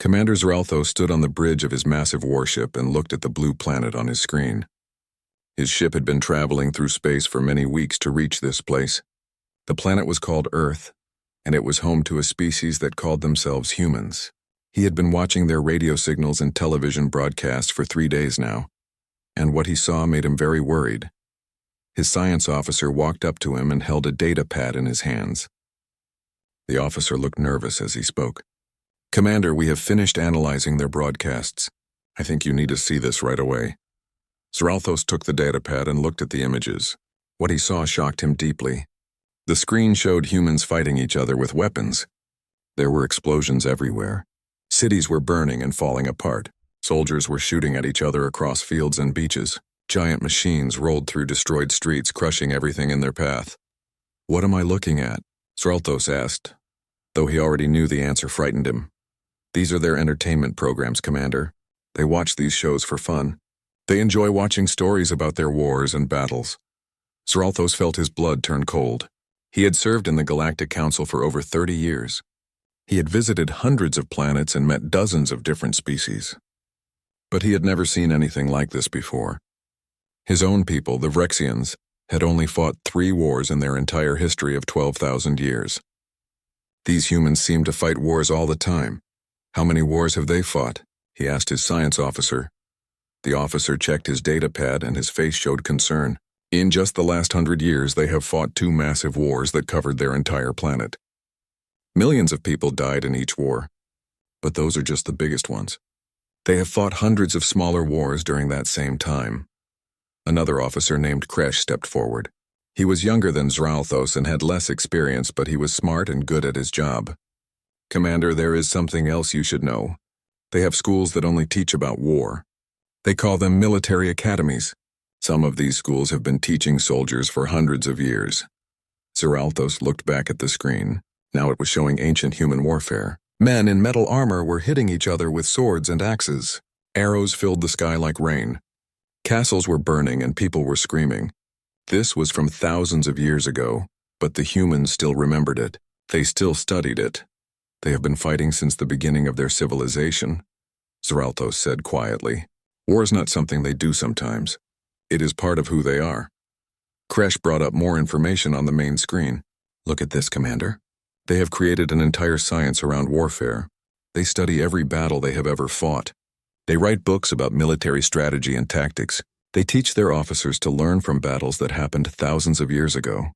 Commander Zeralthos stood on the bridge of his massive warship and looked at the blue planet on his screen. His ship had been traveling through space for many weeks to reach this place. The planet was called Earth, and it was home to a species that called themselves humans. He had been watching their radio signals and television broadcasts for 3 days now, and what he saw made him very worried. His science officer walked up to him and held a data pad in his hands. The officer looked nervous as he spoke. "Commander, we have finished analyzing their broadcasts. I think you need to see this right away." Zeralthos took the datapad and looked at the images. What he saw shocked him deeply. The screen showed humans fighting each other with weapons. There were explosions everywhere. Cities were burning and falling apart. Soldiers were shooting at each other across fields and beaches. Giant machines rolled through destroyed streets, crushing everything in their path. "What am I looking at?" Zeralthos asked, though he already knew the answer frightened him. "These are their entertainment programs, Commander. They watch these shows for fun. They enjoy watching stories about their wars and battles." Zeralthos felt his blood turn cold. He had served in the Galactic Council for over 30 years. He had visited hundreds of planets and met dozens of different species. But he had never seen anything like this before. His own people, the Vrexians, had only fought 3 wars in their entire history of 12,000 years. These humans seemed to fight wars all the time. "How many wars have they fought?" he asked his science officer. The officer checked his datapad and his face showed concern. "In just the last 100 years, they have fought 2 massive wars that covered their entire planet. Millions of people died in each war, but those are just the biggest ones. They have fought hundreds of smaller wars during that same time." Another officer named Kresh stepped forward. He was younger than Zeralthos and had less experience, but he was smart and good at his job. "Commander, there is something else you should know. They have schools that only teach about war. They call them military academies. Some of these schools have been teaching soldiers for hundreds of years." Zeralthos looked back at the screen. Now it was showing ancient human warfare. Men in metal armor were hitting each other with swords and axes. Arrows filled the sky like rain. Castles were burning and people were screaming. This was from thousands of years ago, but the humans still remembered it. They still studied it. "They have been fighting since the beginning of their civilization," Zeralthos said quietly. "War is not something they do sometimes. It is part of who they are." Kresh brought up more information on the main screen. "Look at this, Commander. They have created an entire science around warfare. They study every battle they have ever fought. They write books about military strategy and tactics. They teach their officers to learn from battles that happened thousands of years ago."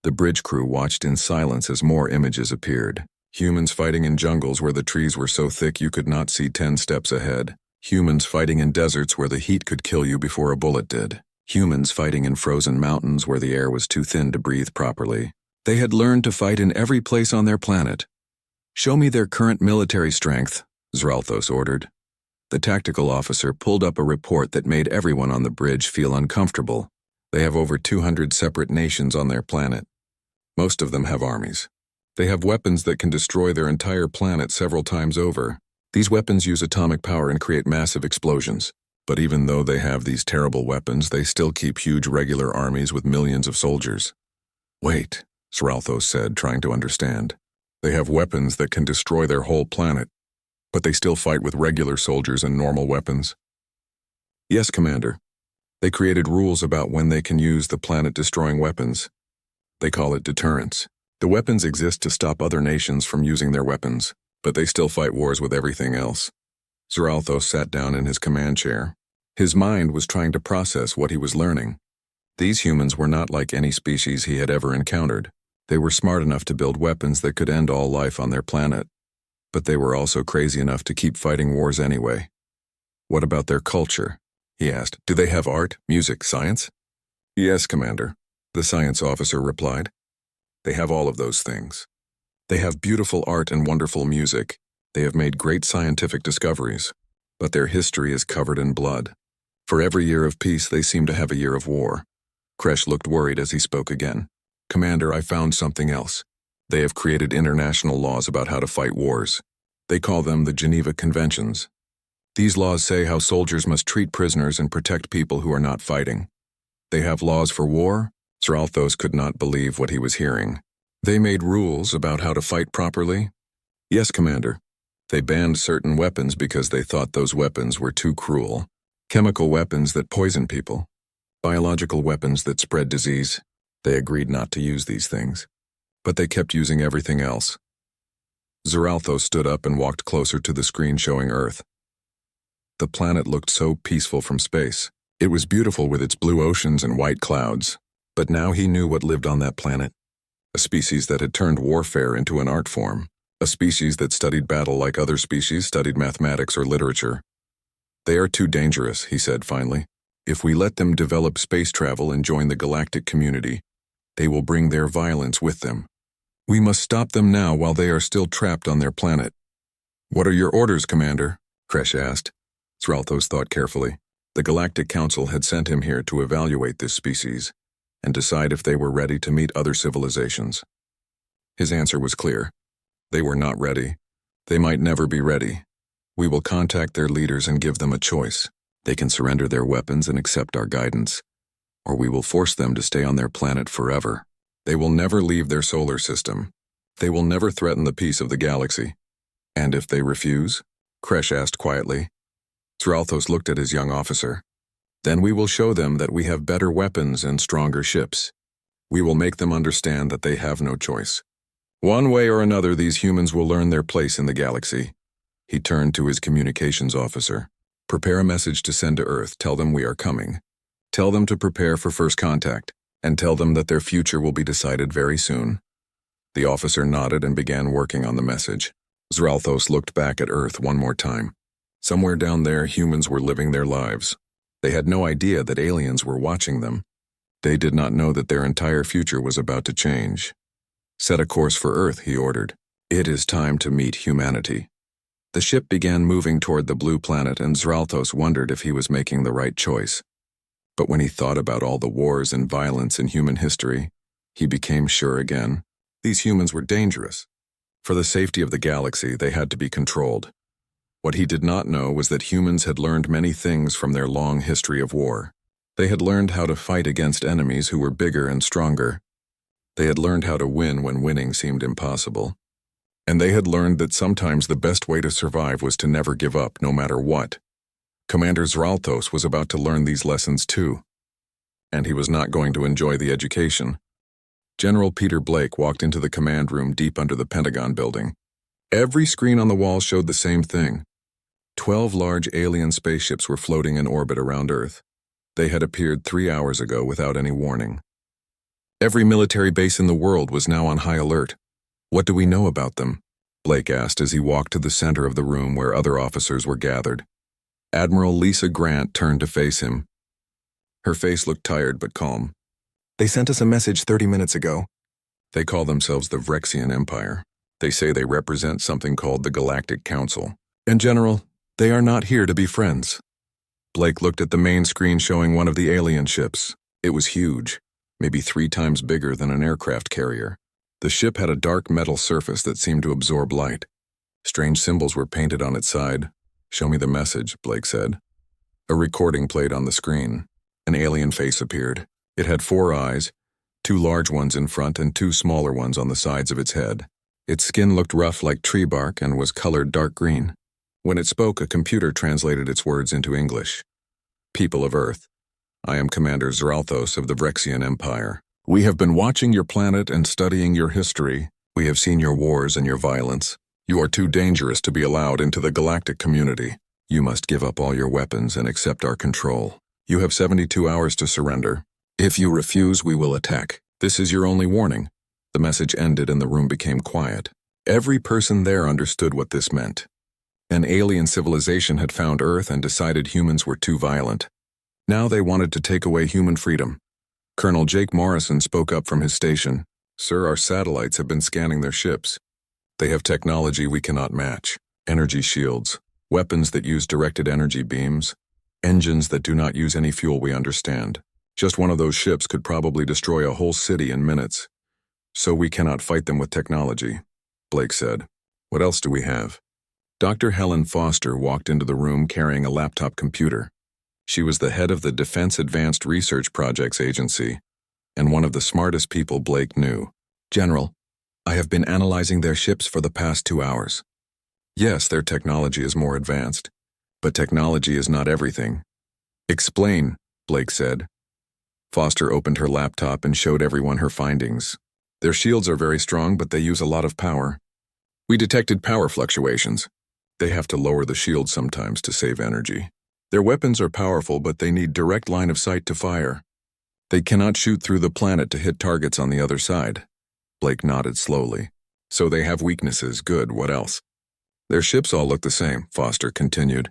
The bridge crew watched in silence as more images appeared. Humans fighting in jungles where the trees were so thick you could not see 10 steps ahead. Humans fighting in deserts where the heat could kill you before a bullet did. Humans fighting in frozen mountains where the air was too thin to breathe properly. They had learned to fight in every place on their planet. "Show me their current military strength," Zeralthos ordered. The tactical officer pulled up a report that made everyone on the bridge feel uncomfortable. They have over 200 separate nations on their planet. Most of them have armies. They have weapons that can destroy their entire planet several times over. These weapons use atomic power and create massive explosions. But even though they have these terrible weapons, they still keep huge regular armies with millions of soldiers. "Wait," Zeralthos said, trying to understand. "They have weapons that can destroy their whole planet, but they still fight with regular soldiers and normal weapons?" "Yes, Commander. They created rules about when they can use the planet-destroying weapons. They call it deterrence. The weapons exist to stop other nations from using their weapons, but they still fight wars with everything else." Zeralthos sat down in his command chair. His mind was trying to process what he was learning. These humans were not like any species he had ever encountered. They were smart enough to build weapons that could end all life on their planet, but they were also crazy enough to keep fighting wars anyway. "What about their culture?" he asked. "Do they have art, music, science?" "Yes, Commander," the science officer replied. "They have all of those things. They have beautiful art and wonderful music. They have made great scientific discoveries, but their history is covered in blood. For every year of peace, they seem to have a year of war." Kresh looked worried as he spoke again. "Commander, I found something else. They have created international laws about how to fight wars. They call them the Geneva Conventions. These laws say how soldiers must treat prisoners and protect people who are not fighting. They have laws for war?" Zeralthos could not believe what he was hearing. "They made rules about how to fight properly?" "Yes, Commander. They banned certain weapons because they thought those weapons were too cruel. Chemical weapons that poison people. Biological weapons that spread disease. They agreed not to use these things. But they kept using everything else. Zeralthos stood up and walked closer to the screen showing Earth. The planet looked so peaceful from space. It was beautiful with its blue oceans and white clouds. But now he knew what lived on that planet. A species that had turned warfare into an art form. A species that studied battle like other species studied mathematics or literature. They are too dangerous, he said finally. If we let them develop space travel and join the galactic community, they will bring their violence with them. We must stop them now while they are still trapped on their planet. What are your orders, Commander? Kresh asked. Zeralthos thought carefully. The Galactic Council had sent him here to evaluate this species and decide if they were ready to meet other civilizations. His answer was clear. They were not ready. They might never be ready. We will contact their leaders and give them a choice. They can surrender their weapons and accept our guidance, or we will force them to stay on their planet forever. They will never leave their solar system. They will never threaten the peace of the galaxy. And if they refuse? Kresh asked quietly. Zeralthos looked at his young officer. Then we will show them that we have better weapons and stronger ships. We will make them understand that they have no choice. One way or another, these humans will learn their place in the galaxy. He turned to his communications officer. Prepare a message to send to Earth. Tell them we are coming. Tell them to prepare for first contact, and tell them that their future will be decided very soon. The officer nodded and began working on the message. Zeralthos looked back at Earth one more time. Somewhere down there, humans were living their lives. They had no idea that aliens were watching them. They did not know that their entire future was about to change. Set a course for Earth, he ordered. It is time to meet humanity. The ship began moving toward the blue planet, and Zeralthos wondered if he was making the right choice. But when he thought about all the wars and violence in human history, he became sure again. These humans were dangerous. For the safety of the galaxy, they had to be controlled. What he did not know was that humans had learned many things from their long history of war. They had learned how to fight against enemies who were bigger and stronger. They had learned how to win when winning seemed impossible. And they had learned that sometimes the best way to survive was to never give up, no matter what. Commander Zeralthos was about to learn these lessons too. And he was not going to enjoy the education. General Peter Blake walked into the command room deep under the Pentagon building. Every screen on the wall showed the same thing. 12 large alien spaceships were floating in orbit around Earth. They had appeared 3 hours ago without any warning. Every military base in the world was now on high alert. What do we know about them? Blake asked as he walked to the center of the room where other officers were gathered. Admiral Lisa Grant turned to face him. Her face looked tired but calm. They sent us a message 30 minutes ago. They call themselves the Vrexian Empire. They say they represent something called the Galactic Council. In general, they are not here to be friends. Blake looked at the main screen showing one of the alien ships. It was huge, maybe 3 times bigger than an aircraft carrier. The ship had a dark metal surface that seemed to absorb light. Strange symbols were painted on its side. Show me the message, Blake said. A recording played on the screen. An alien face appeared. It had 4 eyes, 2 large ones in front and 2 smaller ones on the sides of its head. Its skin looked rough like tree bark and was colored dark green. When it spoke, a computer translated its words into English. People of Earth, I am Commander Zeralthos of the Vrexian Empire. We have been watching your planet and studying your history. We have seen your wars and your violence. You are too dangerous to be allowed into the galactic community. You must give up all your weapons and accept our control. You have 72 hours to surrender. If you refuse, we will attack. This is your only warning. The message ended and the room became quiet. Every person there understood what this meant. An alien civilization had found Earth and decided humans were too violent. Now they wanted to take away human freedom. Colonel Jake Morrison spoke up from his station. Sir, our satellites have been scanning their ships. They have technology we cannot match. Energy shields, weapons that use directed energy beams, engines that do not use any fuel we understand. Just one of those ships could probably destroy a whole city in minutes. So we cannot fight them with technology, Blake said. What else do we have? Dr. Helen Foster walked into the room carrying a laptop computer. She was the head of the Defense Advanced Research Projects Agency, and one of the smartest people Blake knew. General, I have been analyzing their ships for the past 2 hours. Yes, their technology is more advanced, but technology is not everything. Explain, Blake said. Foster opened her laptop and showed everyone her findings. Their shields are very strong, but they use a lot of power. We detected power fluctuations. They have to lower the shield sometimes to save energy. Their weapons are powerful, but they need direct line of sight to fire. They cannot shoot through the planet to hit targets on the other side. Blake nodded slowly. So they have weaknesses. Good, what else? Their ships all look the same, Foster continued.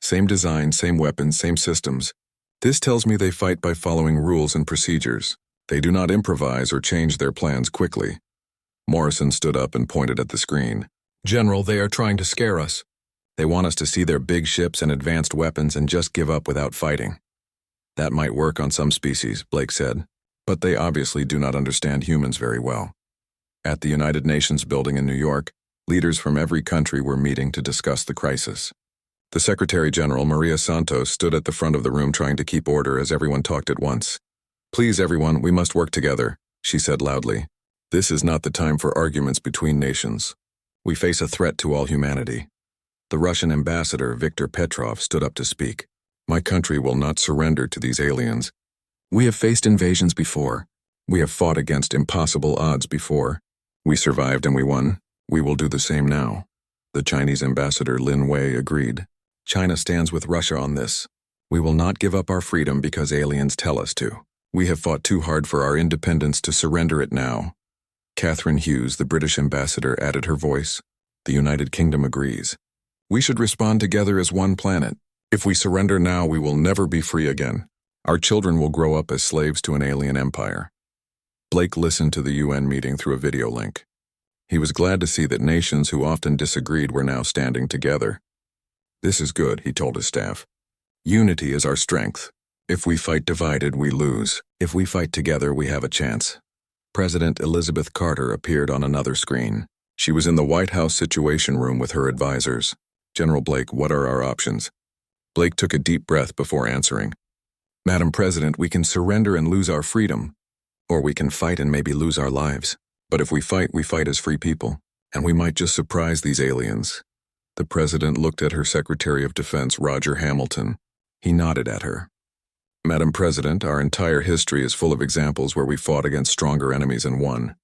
Same design, same weapons, same systems. This tells me they fight by following rules and procedures. They do not improvise or change their plans quickly. Morrison stood up and pointed at the screen. General, they are trying to scare us. They want us to see their big ships and advanced weapons and just give up without fighting. That might work on some species, Blake said, but they obviously do not understand humans very well. At the United Nations building in New York, leaders from every country were meeting to discuss the crisis. The Secretary General, Maria Santos, stood at the front of the room trying to keep order as everyone talked at once. Please, everyone, we must work together, she said loudly. This is not the time for arguments between nations. We face a threat to all humanity. The Russian ambassador, Viktor Petrov, stood up to speak. My country will not surrender to these aliens. We have faced invasions before. We have fought against impossible odds before. We survived and we won. We will do the same now. The Chinese ambassador Lin Wei agreed. China stands with Russia on this. We will not give up our freedom because aliens tell us to. We have fought too hard for our independence to surrender it now. Catherine Hughes, the British ambassador, added her voice. The United Kingdom agrees. We should respond together as one planet. If we surrender now, we will never be free again. Our children will grow up as slaves to an alien empire. Blake listened to the UN meeting through a video link. He was glad to see that nations who often disagreed were now standing together. This is good, he told his staff. Unity is our strength. If we fight divided, we lose. If we fight together, we have a chance. President Elizabeth Carter appeared on another screen. She was in the White House Situation Room with her advisors. General Blake, what are our options? Blake took a deep breath before answering. Madam President, we can surrender and lose our freedom. Or we can fight and maybe lose our lives. But if we fight as free people. And we might just surprise these aliens. The President looked at her Secretary of Defense, Roger Hamilton. He nodded at her. Madam President, our entire history is full of examples where we fought against stronger enemies and won.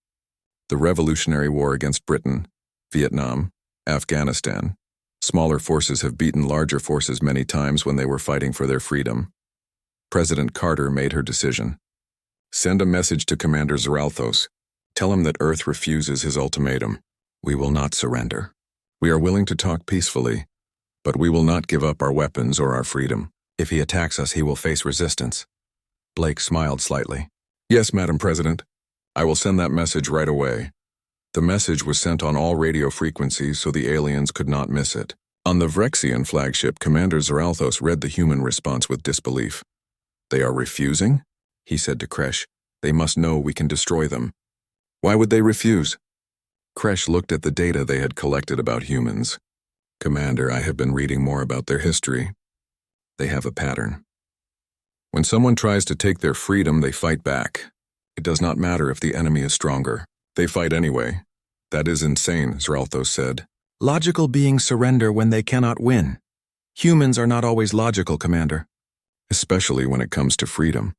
The Revolutionary War against Britain, Vietnam, Afghanistan. Smaller forces have beaten larger forces many times when they were fighting for their freedom. President Carter made her decision. Send a message to Commander Zeralthos. Tell him that Earth refuses his ultimatum. We will not surrender. We are willing to talk peacefully, but we will not give up our weapons or our freedom. If he attacks us, he will face resistance. Blake smiled slightly. Yes, Madam President. I will send that message right away. The message was sent on all radio frequencies so the aliens could not miss it. On the Vrexian flagship, Commander Zeralthos read the human response with disbelief. They are refusing? He said to Kresh. They must know we can destroy them. Why would they refuse? Kresh looked at the data they had collected about humans. Commander, I have been reading more about their history. They have a pattern. When someone tries to take their freedom, they fight back. It does not matter if the enemy is stronger. They fight anyway. That is insane, Zeralthos said. Logical beings surrender when they cannot win. Humans are not always logical, Commander. Especially when it comes to freedom.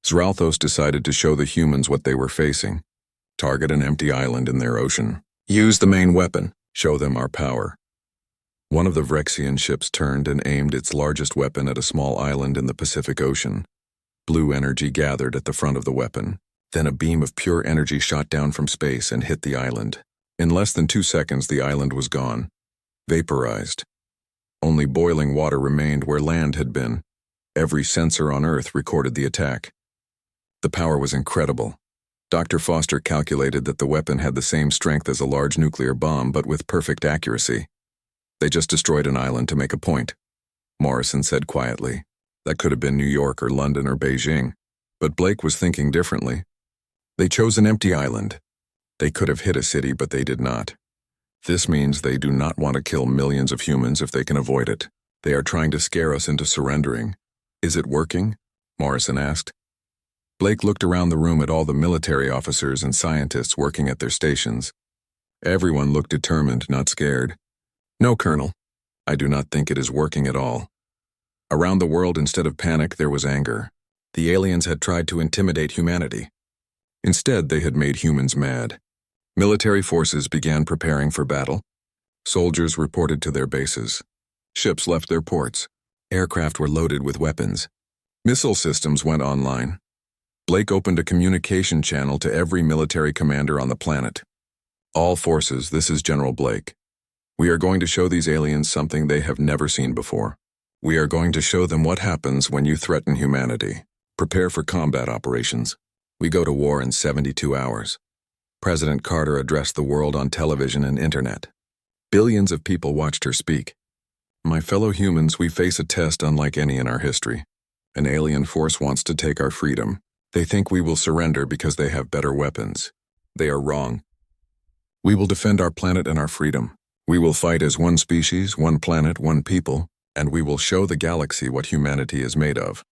Zeralthos decided to show the humans what they were facing. Target an empty island in their ocean. Use the main weapon. Show them our power. One of the Vrexian ships turned and aimed its largest weapon at a small island in the Pacific Ocean. Blue energy gathered at the front of the weapon. Then a beam of pure energy shot down from space and hit the island. In less than 2 seconds, the island was gone. Vaporized. Only boiling water remained where land had been. Every sensor on Earth recorded the attack. The power was incredible. Dr. Foster calculated that the weapon had the same strength as a large nuclear bomb, but with perfect accuracy. They just destroyed an island to make a point, Morrison said quietly. That could have been New York or London or Beijing. But Blake was thinking differently. They chose an empty island. They could have hit a city, but they did not. This means they do not want to kill millions of humans if they can avoid it. They are trying to scare us into surrendering. Is it working? Morrison asked. Blake looked around the room at all the military officers and scientists working at their stations. Everyone looked determined, not scared. No, Colonel. I do not think it is working at all. Around the world, instead of panic, there was anger. The aliens had tried to intimidate humanity. Instead, they had made humans mad. Military forces began preparing for battle. Soldiers reported to their bases. Ships left their ports. Aircraft were loaded with weapons. Missile systems went online. Blake opened a communication channel to every military commander on the planet. All forces, this is General Blake. We are going to show these aliens something they have never seen before. We are going to show them what happens when you threaten humanity. Prepare for combat operations. We go to war in 72 hours. President Carter addressed the world on television and internet. Billions of people watched her speak. My fellow humans, we face a test unlike any in our history. An alien force wants to take our freedom. They think we will surrender because they have better weapons. They are wrong. We will defend our planet and our freedom. We will fight as one species, one planet, one people, and we will show the galaxy what humanity is made of.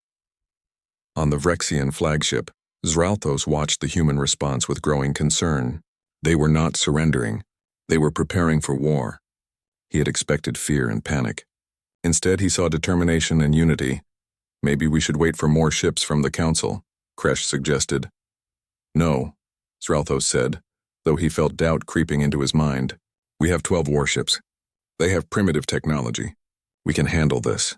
On the Vrexian flagship, Zralthos watched the human response with growing concern. They were not surrendering. They were preparing for war. He had expected fear and panic. Instead, he saw determination and unity. Maybe we should wait for more ships from the Council, Kresh suggested. No, Zralthos said, though he felt doubt creeping into his mind. We have 12 warships. They have primitive technology. We can handle this.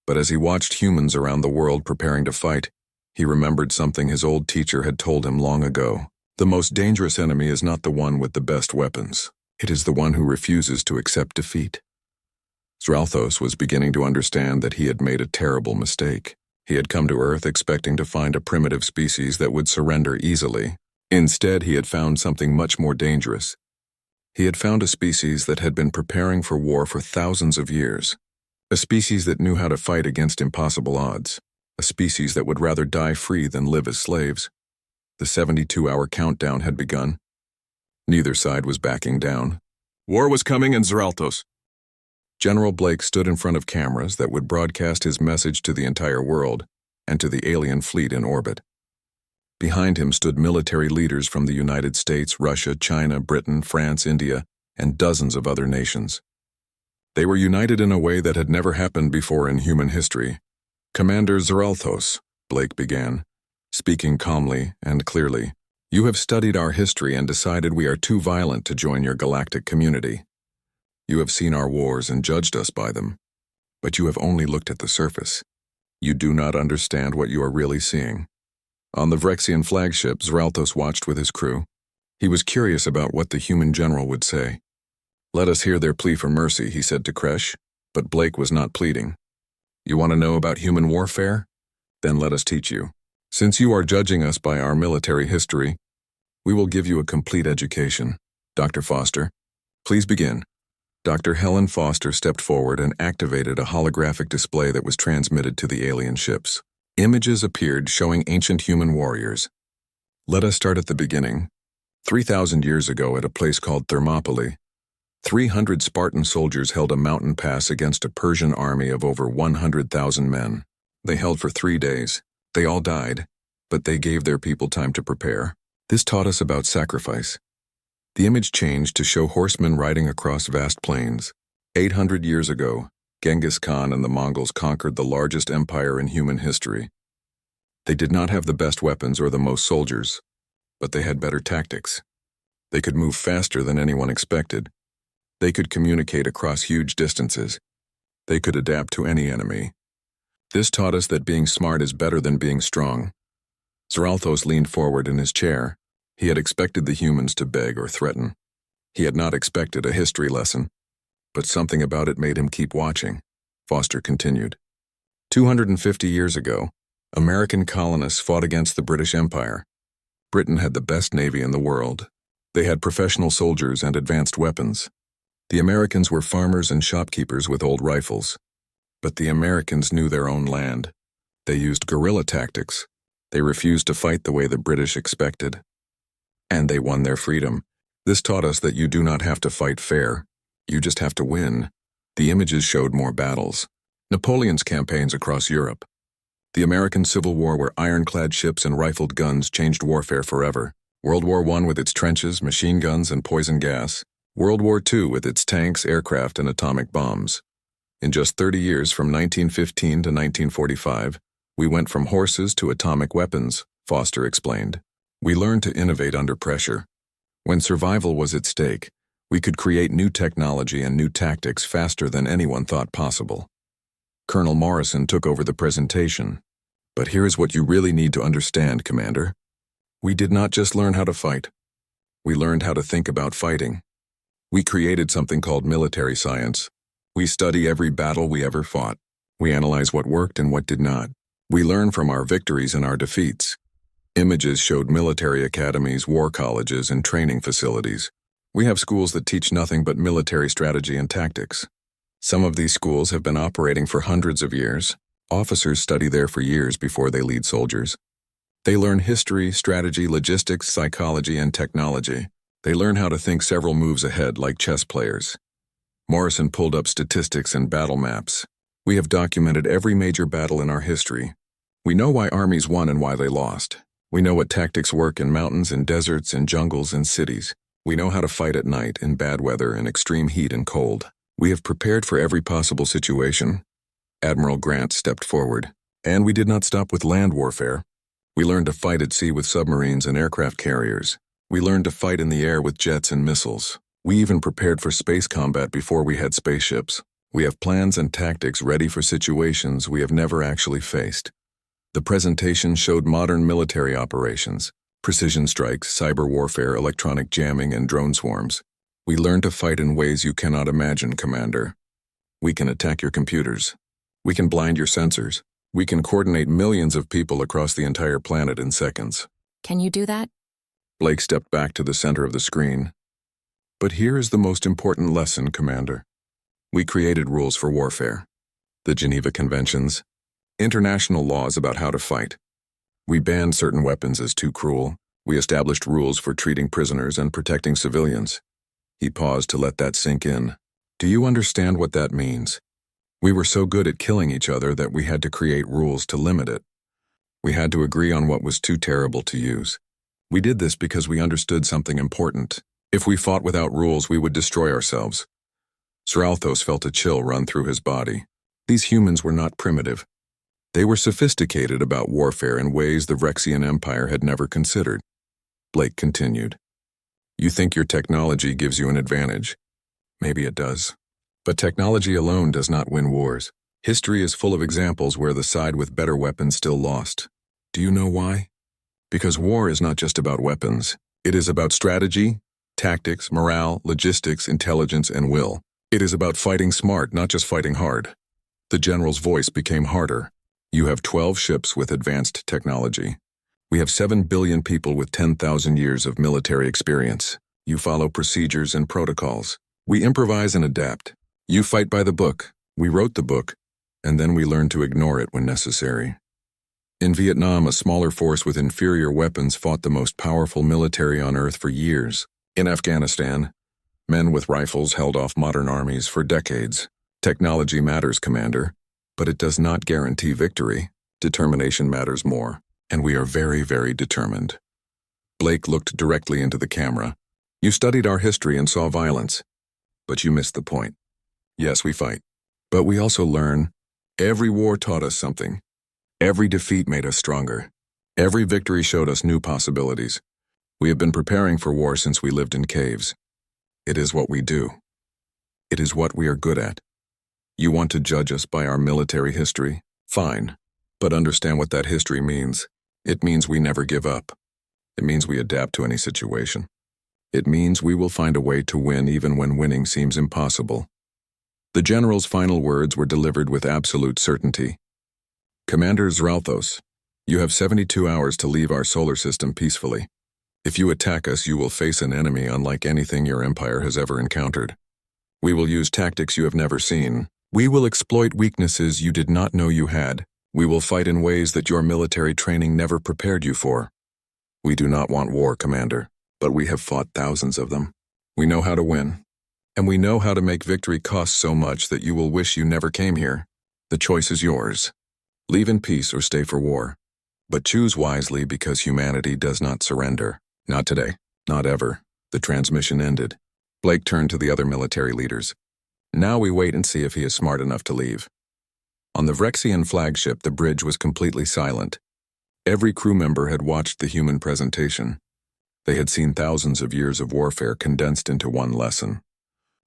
But as he watched humans around the world preparing to fight, he remembered something his old teacher had told him long ago. The most dangerous enemy is not the one with the best weapons. It is the one who refuses to accept defeat. Zralthos was beginning to understand that he had made a terrible mistake. He had come to Earth expecting to find a primitive species that would surrender easily. Instead, he had found something much more dangerous. He had found a species that had been preparing for war for thousands of years. A species that knew how to fight against impossible odds. A species that would rather die free than live as slaves. The 72-hour countdown had begun. Neither side was backing down. War was coming in Zralthos. General Blake stood in front of cameras that would broadcast his message to the entire world and to the alien fleet in orbit. Behind him stood military leaders from the United States, Russia, China, Britain, France, India, and dozens of other nations. They were united in a way that had never happened before in human history. Commander Zralthos, Blake began, speaking calmly and clearly. You have studied our history and decided we are too violent to join your galactic community. You have seen our wars and judged us by them, but you have only looked at the surface. You do not understand what you are really seeing. On the Vrexian flagship, Zralthos watched with his crew. He was curious about what the human general would say. Let us hear their plea for mercy, he said to Kresh, but Blake was not pleading. You want to know about human warfare? Then let us teach you. Since you are judging us by our military history, we will give you a complete education. Dr. Foster, please begin. Dr. Helen Foster stepped forward and activated a holographic display that was transmitted to the alien ships. Images appeared showing ancient human warriors. Let us start at the beginning. 3,000 years ago at a place called Thermopylae, 300 Spartan soldiers held a mountain pass against a Persian army of over 100,000 men. They held for 3 days. They all died, but they gave their people time to prepare. This taught us about sacrifice. The image changed to show horsemen riding across vast plains. 800 years ago, Genghis Khan and the Mongols conquered the largest empire in human history. They did not have the best weapons or the most soldiers, but they had better tactics. They could move faster than anyone expected. They could communicate across huge distances. They could adapt to any enemy. This taught us that being smart is better than being strong. Zralthos leaned forward in his chair. He had expected the humans to beg or threaten. He had not expected a history lesson, but something about it made him keep watching. Foster continued. 250 years ago, American colonists fought against the British Empire. Britain had the best navy in the world. They had professional soldiers and advanced weapons. The Americans were farmers and shopkeepers with old rifles. But the Americans knew their own land. They used guerrilla tactics. They refused to fight the way the British expected. And they won their freedom. This taught us that you do not have to fight fair. You just have to win. The images showed more battles. Napoleon's campaigns across Europe. The American Civil War, where ironclad ships and rifled guns changed warfare forever. World War I with its trenches, machine guns, and poison gas. World War II with its tanks, aircraft, and atomic bombs. In just 30 years, from 1915 to 1945, we went from horses to atomic weapons, Foster explained. We learned to innovate under pressure. When survival was at stake, we could create new technology and new tactics faster than anyone thought possible. Colonel Morrison took over the presentation. But here's what you really need to understand, Commander. We did not just learn how to fight. We learned how to think about fighting. We created something called military science. We study every battle we ever fought. We analyze what worked and what did not. We learn from our victories and our defeats. Images showed military academies, war colleges, and training facilities. We have schools that teach nothing but military strategy and tactics. Some of these schools have been operating for hundreds of years. Officers study there for years before they lead soldiers. They learn history, strategy, logistics, psychology, and technology. They learn how to think several moves ahead like chess players. Morrison pulled up statistics and battle maps. We have documented every major battle in our history. We know why armies won and why they lost. We know what tactics work in mountains and deserts and jungles and cities. We know how to fight at night, in bad weather, in extreme heat and cold. We have prepared for every possible situation. Admiral Grant stepped forward. And we did not stop with land warfare. We learned to fight at sea with submarines and aircraft carriers. We learned to fight in the air with jets and missiles. We even prepared for space combat before we had spaceships. We have plans and tactics ready for situations we have never actually faced. The presentation showed modern military operations, precision strikes, cyber warfare, electronic jamming, and drone swarms. We learned to fight in ways you cannot imagine, Commander. We can attack your computers. We can blind your sensors. We can coordinate millions of people across the entire planet in seconds. Can you do that? Blake stepped back to the center of the screen. But here is the most important lesson, Commander. We created rules for warfare. The Geneva Conventions. International laws about how to fight. We banned certain weapons as too cruel. We established rules for treating prisoners and protecting civilians. He paused to let that sink in. Do you understand what that means? We were so good at killing each other that we had to create rules to limit it. We had to agree on what was too terrible to use. We did this because we understood something important. If we fought without rules, we would destroy ourselves. Zralthos felt a chill run through his body. These humans were not primitive. They were sophisticated about warfare in ways the Rexian Empire had never considered. Blake continued. You think your technology gives you an advantage. Maybe it does. But technology alone does not win wars. History is full of examples where the side with better weapons still lost. Do you know why? Because war is not just about weapons. It is about strategy, tactics, morale, logistics, intelligence, and will. It is about fighting smart, not just fighting hard. The general's voice became harder. You have 12 ships with advanced technology. We have 7 billion people with 10,000 years of military experience. You follow procedures and protocols. We improvise and adapt. You fight by the book. We wrote the book, and then we learn to ignore it when necessary. In Vietnam, a smaller force with inferior weapons fought the most powerful military on Earth for years. In Afghanistan, men with rifles held off modern armies for decades. Technology matters, Commander, but it does not guarantee victory. Determination matters more, and we are very, very determined. Blake looked directly into the camera. You studied our history and saw violence, but you missed the point. Yes, we fight, but we also learn. Every war taught us something. Every defeat made us stronger. Every victory showed us new possibilities. We have been preparing for war since we lived in caves. It is what we do. It is what we are good at. You want to judge us by our military history? Fine, but understand what that history means. It means we never give up. It means we adapt to any situation. It means we will find a way to win even when winning seems impossible. The general's final words were delivered with absolute certainty. Commander Zralthos, you have 72 hours to leave our solar system peacefully. If you attack us, you will face an enemy unlike anything your empire has ever encountered. We will use tactics you have never seen. We will exploit weaknesses you did not know you had. We will fight in ways that your military training never prepared you for. We do not want war, Commander, but we have fought thousands of them. We know how to win. And we know how to make victory cost so much that you will wish you never came here. The choice is yours. Leave in peace or stay for war. But choose wisely because humanity does not surrender. Not today. Not ever. The transmission ended. Blake turned to the other military leaders. Now we wait and see if he is smart enough to leave. On the Vrexian flagship, the bridge was completely silent. Every crew member had watched the human presentation. They had seen thousands of years of warfare condensed into one lesson.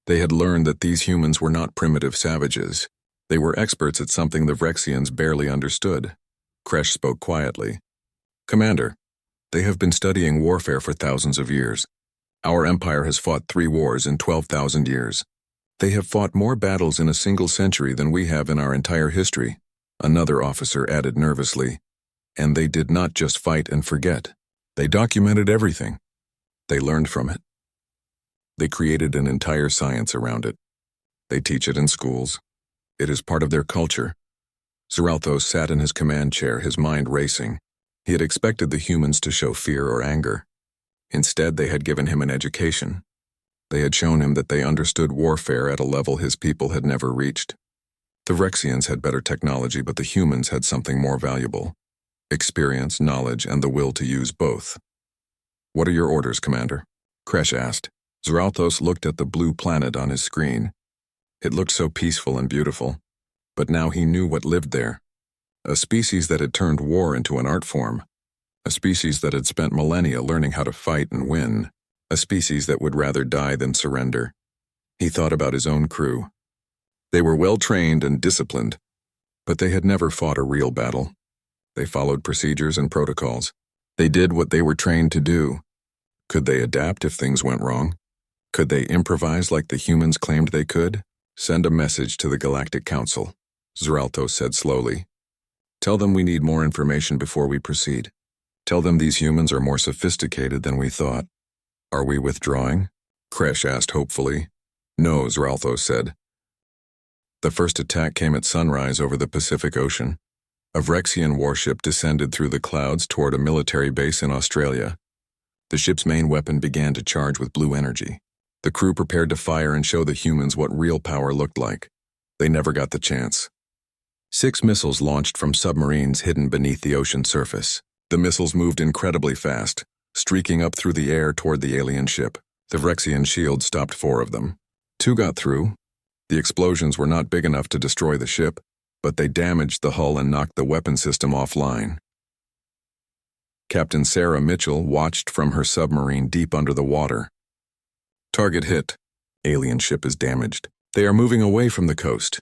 They had learned that these humans were not primitive savages. They were experts at something the Vrexians barely understood. Kresh spoke quietly. Commander, they have been studying warfare for thousands of years. Our empire has fought 3 wars in 12,000 years. They have fought more battles in a single century than we have in our entire history, another officer added nervously. And they did not just fight and forget. They documented everything. They learned from it. They created an entire science around it. They teach it in schools. It is part of their culture. Zeralthos sat in his command chair, his mind racing. He had expected the humans to show fear or anger. Instead, they had given him an education. They had shown him that they understood warfare at a level his people had never reached. The Vrexians had better technology, but the humans had something more valuable: experience, knowledge, and the will to use both. What are your orders, Commander? Kresh asked. Zeralthos looked at the blue planet on his screen. It looked so peaceful and beautiful, but now he knew what lived there. A species that had turned war into an art form. A species that had spent millennia learning how to fight and win. A species that would rather die than surrender. He thought about his own crew. They were well-trained and disciplined, but they had never fought a real battle. They followed procedures and protocols. They did what they were trained to do. Could they adapt if things went wrong? Could they improvise like the humans claimed they could? Send a message to the Galactic Council, Zeralthos said slowly. Tell them we need more information before we proceed. Tell them these humans are more sophisticated than we thought. Are we withdrawing? Kresh asked hopefully. No, Zeralthos said. The first attack came at sunrise over the Pacific Ocean. A Vrexian warship descended through the clouds toward a military base in Australia. The ship's main weapon began to charge with blue energy. The crew prepared to fire and show the humans what real power looked like. They never got the chance. 6 missiles launched from submarines hidden beneath the ocean surface. The missiles moved incredibly fast, streaking up through the air toward the alien ship. The Vrexian shield stopped 4 of them. 2 got through. The explosions were not big enough to destroy the ship, but they damaged the hull and knocked the weapon system offline. Captain Sarah Mitchell watched from her submarine deep under the water. Target hit. Alien ship is damaged. They are moving away from the coast.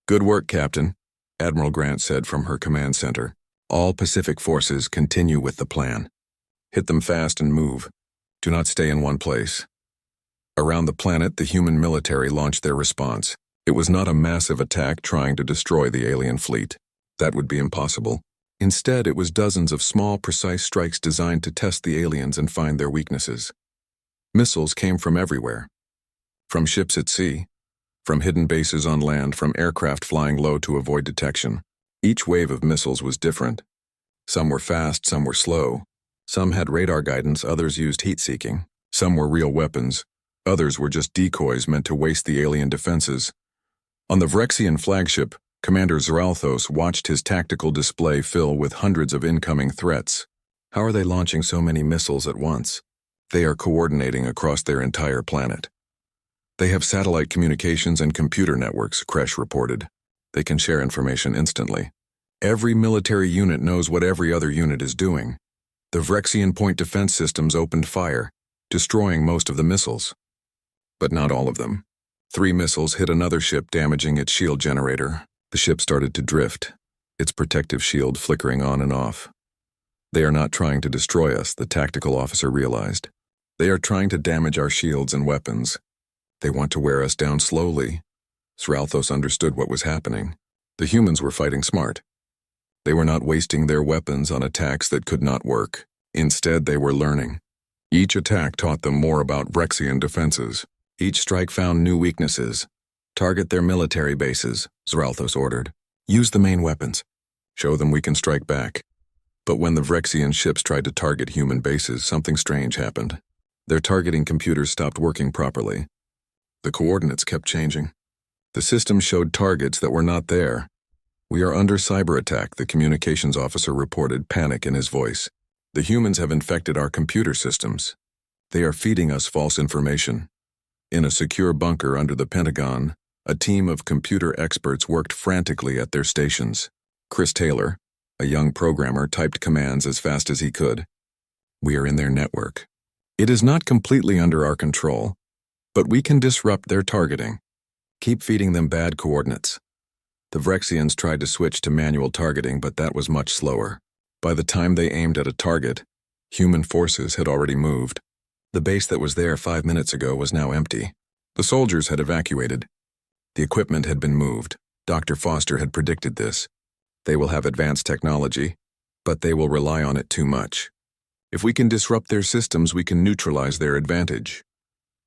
Good work, Captain, Admiral Grant said from her command center. All Pacific forces continue with the plan. Hit them fast and move. Do not stay in one place. Around the planet, the human military launched their response. It was not a massive attack trying to destroy the alien fleet. That would be impossible. Instead, it was dozens of small, precise strikes designed to test the aliens and find their weaknesses. Missiles came from everywhere. From ships at sea, from hidden bases on land, from aircraft flying low to avoid detection. Each wave of missiles was different. Some were fast, some were slow. Some had radar guidance, others used heat-seeking. Some were real weapons. Others were just decoys meant to waste the alien defenses. On the Vrexian flagship, Commander Zeralthos watched his tactical display fill with hundreds of incoming threats. How are they launching so many missiles at once? They are coordinating across their entire planet. They have satellite communications and computer networks, Kresh reported. They can share information instantly. Every military unit knows what every other unit is doing. The Vrexian point defense systems opened fire, destroying most of the missiles. But not all of them. 3 missiles hit another ship, damaging its shield generator. The ship started to drift, its protective shield flickering on and off. They are not trying to destroy us, the tactical officer realized. They are trying to damage our shields and weapons. They want to wear us down slowly. Zeralthos understood what was happening. The humans were fighting smart. They were not wasting their weapons on attacks that could not work. Instead, they were learning. Each attack taught them more about Vrexian defenses. Each strike found new weaknesses. Target their military bases, Zeralthos ordered. Use the main weapons. Show them we can strike back. But when the Vrexian ships tried to target human bases, something strange happened. Their targeting computers stopped working properly. The coordinates kept changing. The system showed targets that were not there. We are under cyber attack, the communications officer reported, panic in his voice. The humans have infected our computer systems. They are feeding us false information. In a secure bunker under the Pentagon, a team of computer experts worked frantically at their stations. Chris Taylor, a young programmer, typed commands as fast as he could. We are in their network. It is not completely under our control, but we can disrupt their targeting. Keep feeding them bad coordinates. The Vrexians tried to switch to manual targeting, but that was much slower. By the time they aimed at a target, human forces had already moved. The base that was there 5 minutes ago was now empty. The soldiers had evacuated. The equipment had been moved. Dr. Foster had predicted this. They will have advanced technology, but they will rely on it too much. If we can disrupt their systems, we can neutralize their advantage.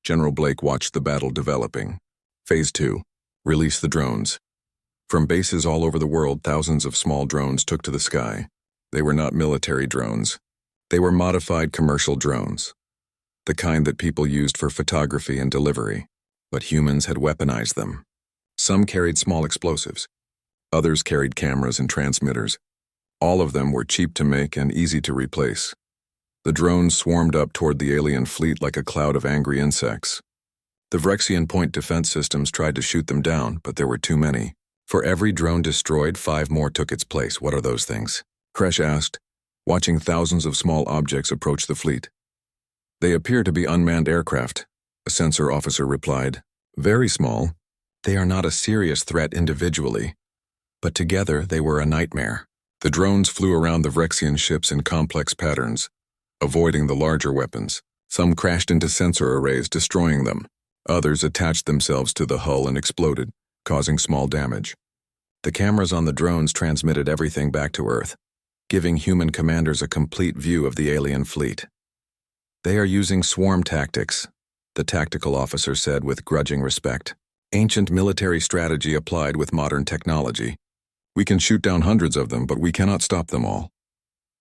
General Blake watched the battle developing. Phase 2. Release the drones. From bases all over the world, thousands of small drones took to the sky. They were not military drones. They were modified commercial drones, the kind that people used for photography and delivery. But humans had weaponized them. Some carried small explosives. Others carried cameras and transmitters. All of them were cheap to make and easy to replace. The drones swarmed up toward the alien fleet like a cloud of angry insects. The Vrexian point defense systems tried to shoot them down, but there were too many. For every drone destroyed, 5 more took its place. What are those things? Kresh asked, watching thousands of small objects approach the fleet. They appear to be unmanned aircraft, a sensor officer replied. Very small. They are not a serious threat individually, but together they were a nightmare. The drones flew around the Vrexian ships in complex patterns, avoiding the larger weapons. Some crashed into sensor arrays, destroying them. Others attached themselves to the hull and exploded, causing small damage. The cameras on the drones transmitted everything back to Earth, giving human commanders a complete view of the alien fleet. They are using swarm tactics, the tactical officer said with grudging respect. Ancient military strategy applied with modern technology. We can shoot down hundreds of them, but we cannot stop them all.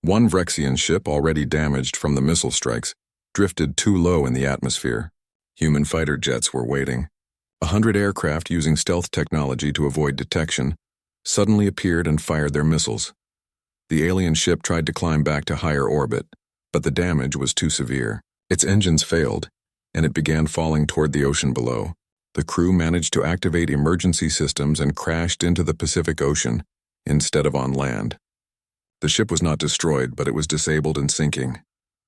One Vrexian ship, already damaged from the missile strikes, drifted too low in the atmosphere. Human fighter jets were waiting. 100 aircraft using stealth technology to avoid detection suddenly appeared and fired their missiles. The alien ship tried to climb back to higher orbit, but the damage was too severe. Its engines failed, and it began falling toward the ocean below. The crew managed to activate emergency systems and crashed into the Pacific Ocean instead of on land. The ship was not destroyed, but it was disabled and sinking.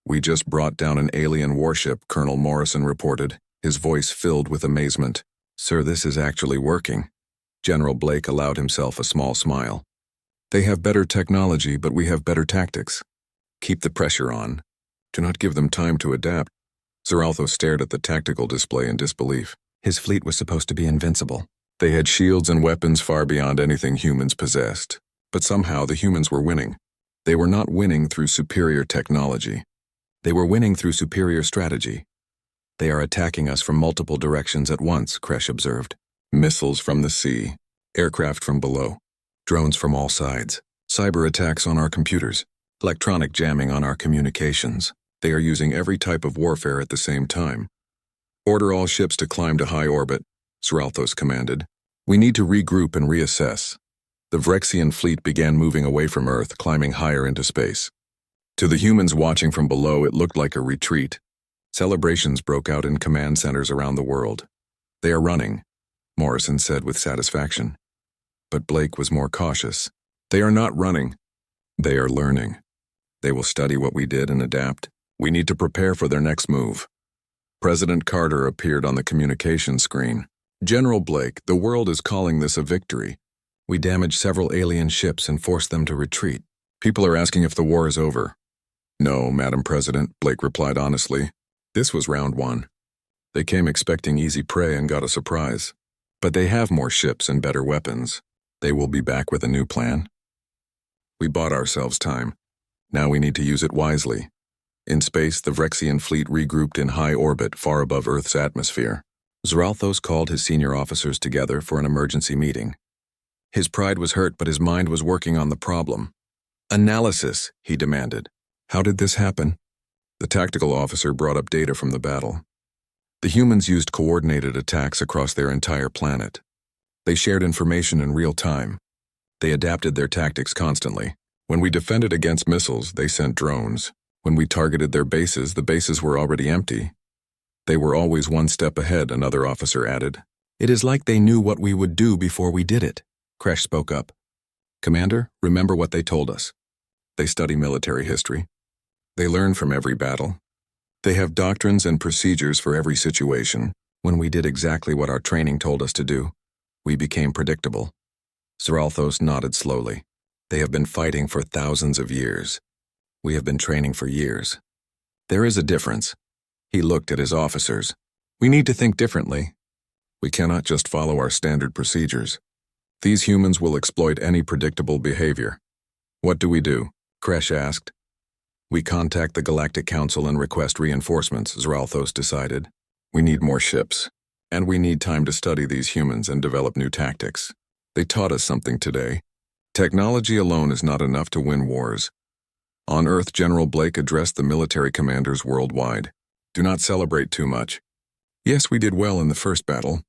We just brought down an alien warship, Colonel Morrison reported, his voice filled with amazement. Sir, this is actually working. General Blake allowed himself a small smile. They have better technology, but we have better tactics. Keep the pressure on. Do not give them time to adapt. Zeraltho stared at the tactical display in disbelief. His fleet was supposed to be invincible. They had shields and weapons far beyond anything humans possessed. But somehow the humans were winning. They were not winning through superior technology. They were winning through superior strategy. They are attacking us from multiple directions at once, Kresh observed. Missiles from the sea, aircraft from below, drones from all sides, cyber attacks on our computers, electronic jamming on our communications. They are using every type of warfare at the same time. Order all ships to climb to high orbit, Zeralthos commanded. We need to regroup and reassess. The Vrexian fleet began moving away from Earth, climbing higher into space. To the humans watching from below, it looked like a retreat. Celebrations broke out in command centers around the world. They are running, Morrison said with satisfaction. But Blake was more cautious. They are not running. They are learning. They will study what we did and adapt. We need to prepare for their next move. President Carter appeared on the communication screen. General Blake, the world is calling this a victory. We damaged several alien ships and forced them to retreat. People are asking if the war is over. No, Madam President, Blake replied honestly. This was round 1. They came expecting easy prey and got a surprise. But they have more ships and better weapons. They will be back with a new plan. We bought ourselves time. Now we need to use it wisely. In space, the Vrexian fleet regrouped in high orbit far above Earth's atmosphere. Zeralthos called his senior officers together for an emergency meeting. His pride was hurt, but his mind was working on the problem. Analysis, he demanded. How did this happen? The tactical officer brought up data from the battle. The humans used coordinated attacks across their entire planet. They shared information in real time. They adapted their tactics constantly. When we defended against missiles, they sent drones. When we targeted their bases, the bases were already empty. They were always one step ahead, another officer added. It is like they knew what we would do before we did it, Kresh spoke up. Commander, remember what they told us. They study military history. They learn from every battle. They have doctrines and procedures for every situation. When we did exactly what our training told us to do, we became predictable. Zeralthos nodded slowly. They have been fighting for thousands of years. We have been training for years. There is a difference. He looked at his officers. We need to think differently. We cannot just follow our standard procedures. These humans will exploit any predictable behavior. What do we do? Kresh asked. We contact the Galactic Council and request reinforcements, Zeralthos decided. We need more ships. And we need time to study these humans and develop new tactics. They taught us something today. Technology alone is not enough to win wars. On Earth, General Blake addressed the military commanders worldwide. Do not celebrate too much. Yes, we did well in the first battle,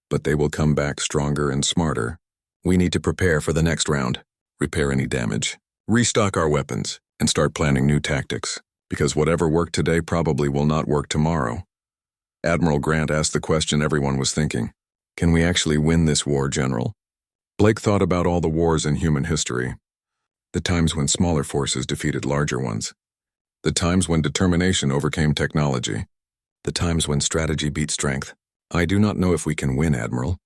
but they will come back stronger and smarter. We need to prepare for the next round, repair any damage, restock our weapons, and start planning new tactics, because whatever worked today probably will not work tomorrow. Admiral Grant asked the question everyone was thinking. Can we actually win this war, General? Blake thought about all the wars in human history. The times when smaller forces defeated larger ones. The times when determination overcame technology. The times when strategy beat strength. I do not know if we can win, Admiral,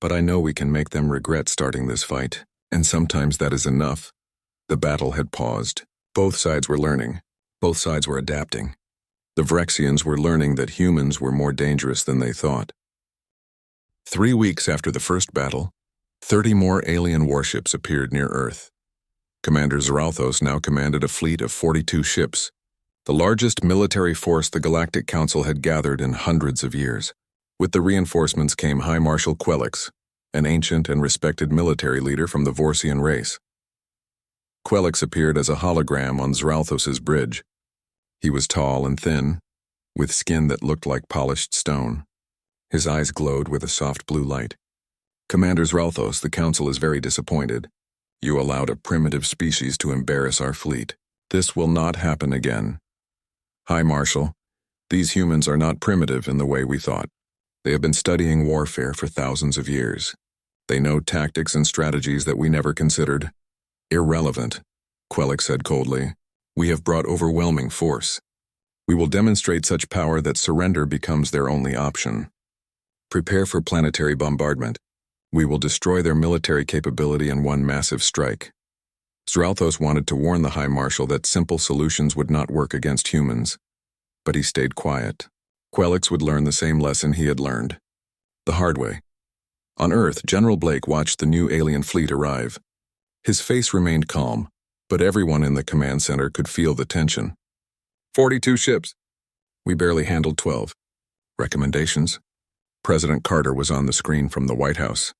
but I know we can make them regret starting this fight, and sometimes that is enough. The battle had paused. Both sides were learning. Both sides were adapting. The Vrexians were learning that humans were more dangerous than they thought. 3 weeks after the first battle, 30 more alien warships appeared near Earth. Commander Zeralthos now commanded a fleet of 42 ships, the largest military force the Galactic Council had gathered in hundreds of years. With the reinforcements came High Marshal Quelix, an ancient and respected military leader from the Vorsian race. Quelix appeared as a hologram on Zeralthos's bridge. He was tall and thin, with skin that looked like polished stone. His eyes glowed with a soft blue light. Commander Zeralthos, the Council is very disappointed. You allowed a primitive species to embarrass our fleet. This will not happen again. High Marshal, these humans are not primitive in the way we thought. They have been studying warfare for thousands of years. They know tactics and strategies that we never considered. Irrelevant, Quelix said coldly. We have brought overwhelming force. We will demonstrate such power that surrender becomes their only option. Prepare for planetary bombardment. We will destroy their military capability in one massive strike. Zeralthos wanted to warn the High Marshal that simple solutions would not work against humans, but he stayed quiet. Quelix would learn the same lesson he had learned, the hard way. On Earth, General Blake watched the new alien fleet arrive. His face remained calm, but everyone in the command center could feel the tension. 42 ships. We barely handled 12. Recommendations? President Carter was on the screen from the White House.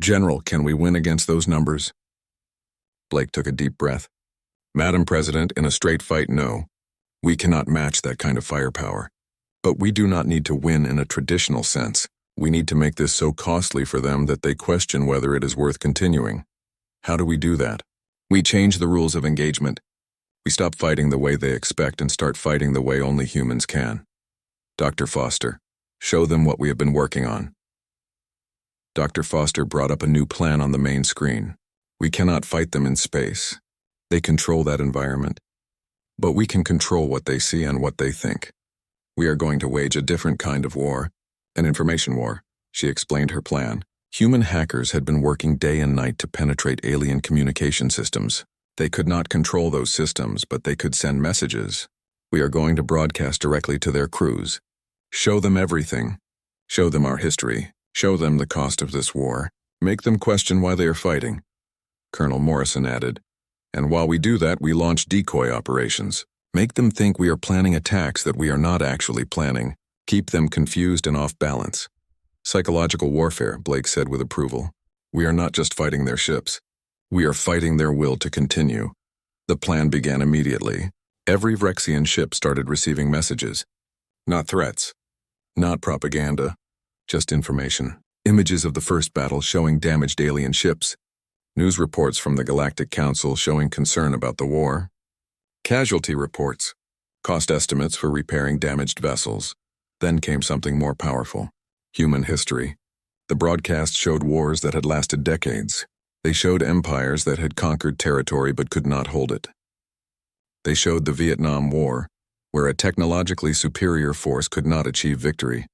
General, can we win against those numbers? Blake took a deep breath. Madam President, in a straight fight, no. We cannot match that kind of firepower. But we do not need to win in a traditional sense. We need to make this so costly for them that they question whether it is worth continuing. How do we do that? We change the rules of engagement. We stop fighting the way they expect and start fighting the way only humans can. Dr. Foster, show them what we have been working on. Dr. Foster brought up a new plan on the main screen. We cannot fight them in space. They control that environment. But we can control what they see and what they think. We are going to wage a different kind of war, an information war, she explained her plan. Human hackers had been working day and night to penetrate alien communication systems. They could not control those systems, but they could send messages. We are going to broadcast directly to their crews. Show them everything. Show them our history. Show them the cost of this war. Make them question why they are fighting. Colonel Morrison added, and while we do that, we launch decoy operations. Make them think we are planning attacks that we are not actually planning. Keep them confused and off balance. Psychological warfare, Blake said with approval. We are not just fighting their ships. We are fighting their will to continue. The plan began immediately. Every Vrexian ship started receiving messages. Not threats. Not propaganda. Just information. Images of the first battle showing damaged alien ships. News reports from the Galactic Council showing concern about the war. Casualty reports. Cost estimates for repairing damaged vessels. Then came something more powerful. Human history. The broadcast showed wars that had lasted decades. They showed empires that had conquered territory but could not hold it. They showed the Vietnam War, where a technologically superior force could not achieve victory.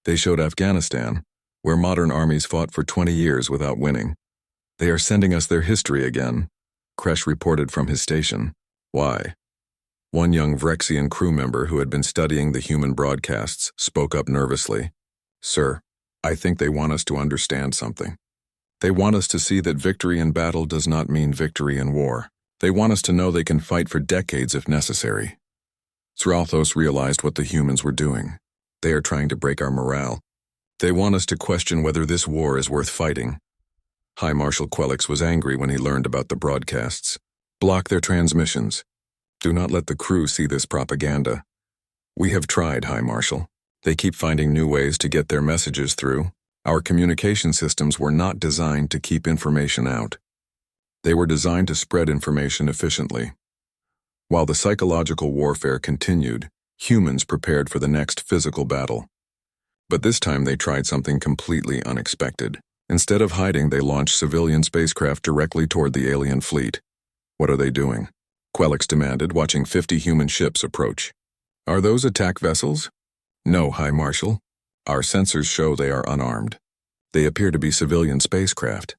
They showed Afghanistan, where modern armies fought for 20 years without winning. They are sending us their history again, Kresh reported from his station. Why? One young Vrexian crew member who had been studying the human broadcasts spoke up nervously. Sir, I think they want us to understand something. They want us to see that victory in battle does not mean victory in war. They want us to know they can fight for decades if necessary. Zralthos realized what the humans were doing. They are trying to break our morale. They want us to question whether this war is worth fighting. High Marshal Quelix was angry when he learned about the broadcasts. Block their transmissions. Do not let the crew see this propaganda. We have tried, High Marshal. They keep finding new ways to get their messages through. Our communication systems were not designed to keep information out. They were designed to spread information efficiently. While the psychological warfare continued, humans prepared for the next physical battle. But this time they tried something completely unexpected. Instead of hiding, they launched civilian spacecraft directly toward the alien fleet. What are they doing? Quelix demanded, watching 50 human ships approach. Are those attack vessels? No, High Marshal. Our sensors show they are unarmed. They appear to be civilian spacecraft.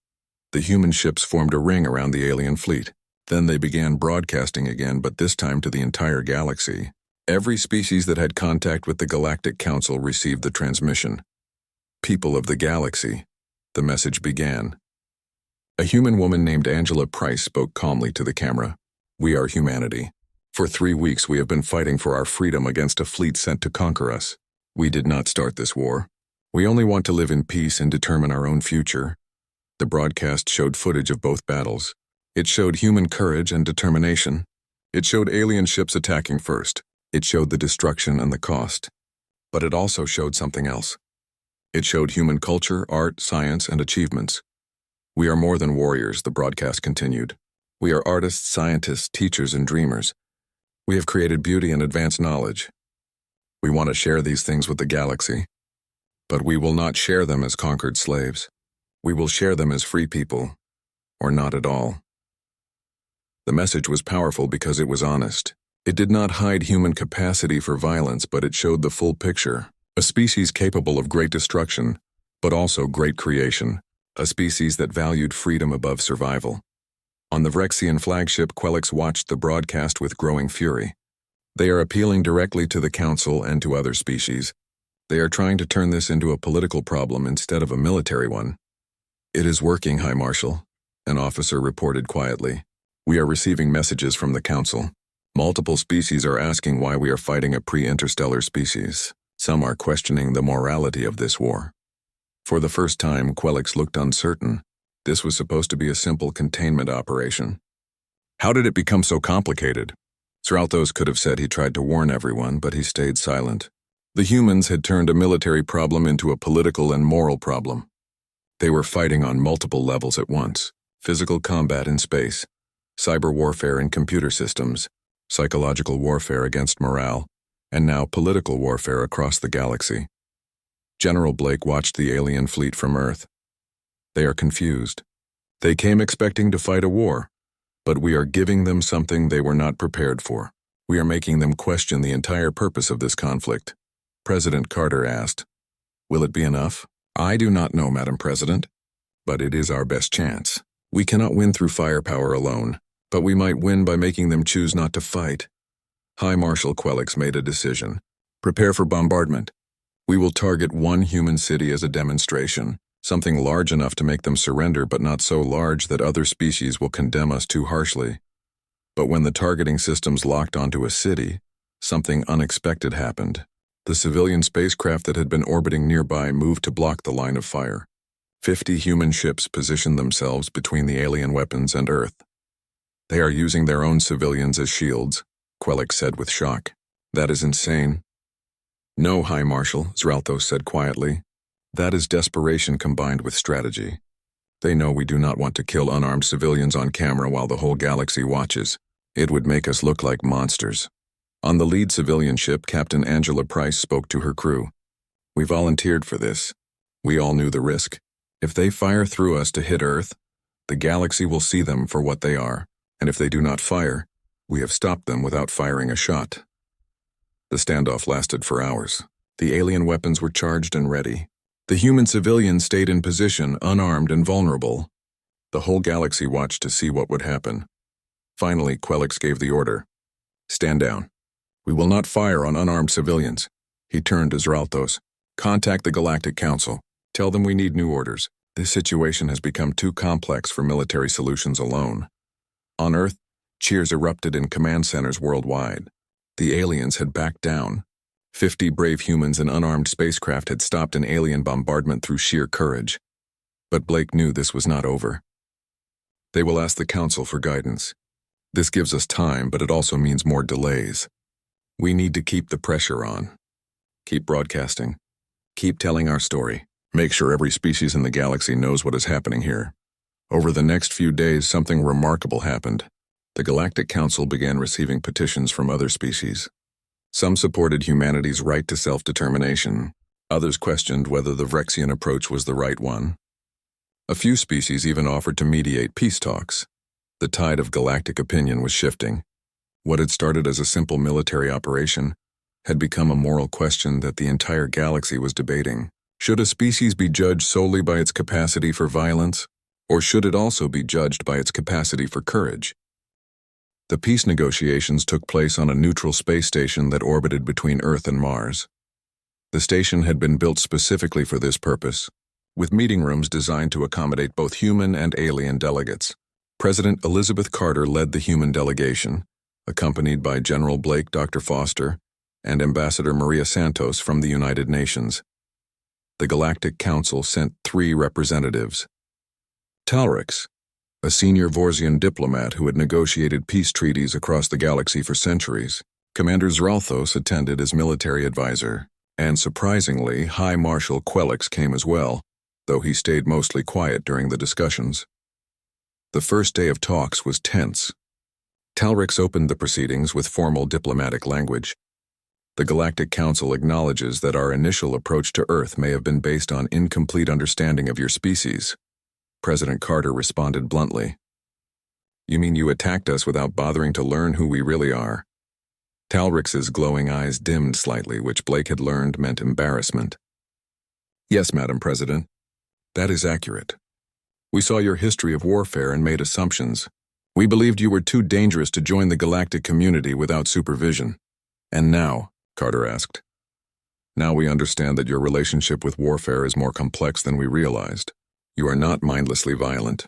The human ships formed a ring around the alien fleet. Then they began broadcasting again, but this time to the entire galaxy. Every species that had contact with the Galactic Council received the transmission. People of the galaxy, the message began. A human woman named Angela Price spoke calmly to the camera. We are humanity. For 3 weeks we have been fighting for our freedom against a fleet sent to conquer us. We did not start this war. We only want to live in peace and determine our own future. The broadcast showed footage of both battles. It showed human courage and determination. It showed alien ships attacking first. It showed the destruction and the cost. But it also showed something else. It showed human culture, art, science, and achievements. We are more than warriors, the broadcast continued. We are artists, scientists, teachers, and dreamers. We have created beauty and advanced knowledge. We want to share these things with the galaxy. But we will not share them as conquered slaves. We will share them as free people, or not at all. The message was powerful because it was honest. It did not hide human capacity for violence, but it showed the full picture. A species capable of great destruction, but also great creation. A species that valued freedom above survival. On the Vrexian flagship, Quelix watched the broadcast with growing fury. They are appealing directly to the Council and to other species. They are trying to turn this into a political problem instead of a military one. It is working, High Marshal, an officer reported quietly. We are receiving messages from the Council. Multiple species are asking why we are fighting a pre-interstellar species. Some are questioning the morality of this war. For the first time, Quelix looked uncertain. This was supposed to be a simple containment operation. How did it become so complicated? Zralthos could have said he tried to warn everyone, but he stayed silent. The humans had turned a military problem into a political and moral problem. They were fighting on multiple levels at once. Physical combat in space, cyber warfare in computer systems, psychological warfare against morale, and now political warfare across the galaxy. General Blake watched the alien fleet from Earth. They are confused. They came expecting to fight a war, but we are giving them something they were not prepared for. We are making them question the entire purpose of this conflict. President Carter asked, "Will it be enough?" I do not know, Madam President, but it is our best chance. We cannot win through firepower alone, but we might win by making them choose not to fight. High Marshal Quelix made a decision. Prepare for bombardment. We will target one human city as a demonstration, something large enough to make them surrender but not so large that other species will condemn us too harshly. But when the targeting systems locked onto a city, something unexpected happened. The civilian spacecraft that had been orbiting nearby moved to block the line of fire. 50 human ships positioned themselves between the alien weapons and Earth. They are using their own civilians as shields, Quelix said with shock. That is insane. No, High Marshal, Zralthos said quietly. That is desperation combined with strategy. They know we do not want to kill unarmed civilians on camera while the whole galaxy watches. It would make us look like monsters. On the lead civilian ship, Captain Angela Price spoke to her crew. "We volunteered for this. We all knew the risk. If they fire through us to hit Earth, the galaxy will see them for what they are, and if they do not fire, we have stopped them without firing a shot." The standoff lasted for hours. The alien weapons were charged and ready. The human civilians stayed in position, unarmed and vulnerable. The whole galaxy watched to see what would happen. Finally, Quelix gave the order. "Stand down. We will not fire on unarmed civilians." He turned to Zralthos. "Contact the Galactic Council. Tell them we need new orders. This situation has become too complex for military solutions alone." On Earth, cheers erupted in command centers worldwide. The aliens had backed down. 50 brave humans and unarmed spacecraft had stopped an alien bombardment through sheer courage. But Blake knew this was not over. "They will ask the Council for guidance. This gives us time, but it also means more delays. We need to keep the pressure on. Keep broadcasting. Keep telling our story. Make sure every species in the galaxy knows what is happening here." Over the next few days, something remarkable happened. The Galactic Council began receiving petitions from other species. Some supported humanity's right to self-determination. Others questioned whether the Vrexian approach was the right one. A few species even offered to mediate peace talks. The tide of galactic opinion was shifting. What had started as a simple military operation had become a moral question that the entire galaxy was debating. Should a species be judged solely by its capacity for violence, or should it also be judged by its capacity for courage? The peace negotiations took place on a neutral space station that orbited between Earth and Mars. The station had been built specifically for this purpose, with meeting rooms designed to accommodate both human and alien delegates. President Elizabeth Carter led the human delegation, accompanied by General Blake, Dr. Foster, and Ambassador Maria Santos from the United Nations. The Galactic Council sent 3 representatives. Talrix, a senior Vorsian diplomat who had negotiated peace treaties across the galaxy for centuries. Commander Zralthos attended as military advisor, and surprisingly, High Marshal Quelix came as well, though he stayed mostly quiet during the discussions. The first day of talks was tense. Talrix opened the proceedings with formal diplomatic language. "The Galactic Council acknowledges that our initial approach to Earth may have been based on incomplete understanding of your species." President Carter responded bluntly. "You mean you attacked us without bothering to learn who we really are?" Talrix's glowing eyes dimmed slightly, which Blake had learned meant embarrassment. "Yes, Madam President. That is accurate. We saw your history of warfare and made assumptions. We believed you were too dangerous to join the galactic community without supervision." "And now?" Carter asked. "Now we understand that your relationship with warfare is more complex than we realized. You are not mindlessly violent.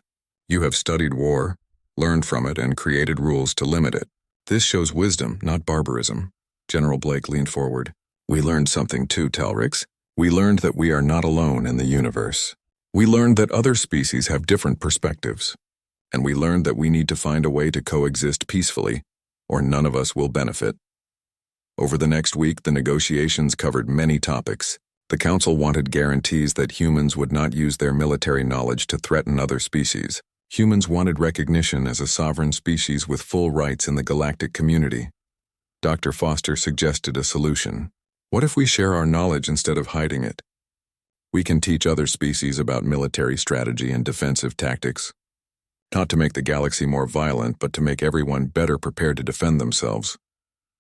You have studied war, learned from it, and created rules to limit it. This shows wisdom, not barbarism." General Blake leaned forward. "We learned something too, Talrix. We learned that we are not alone in the universe. We learned that other species have different perspectives. And we learned that we need to find a way to coexist peacefully, or none of us will benefit." Over the next week, the negotiations covered many topics. The Council wanted guarantees that humans would not use their military knowledge to threaten other species. Humans wanted recognition as a sovereign species with full rights in the galactic community. Dr. Foster suggested a solution. "What if we share our knowledge instead of hiding it? We can teach other species about military strategy and defensive tactics. Not to make the galaxy more violent, but to make everyone better prepared to defend themselves."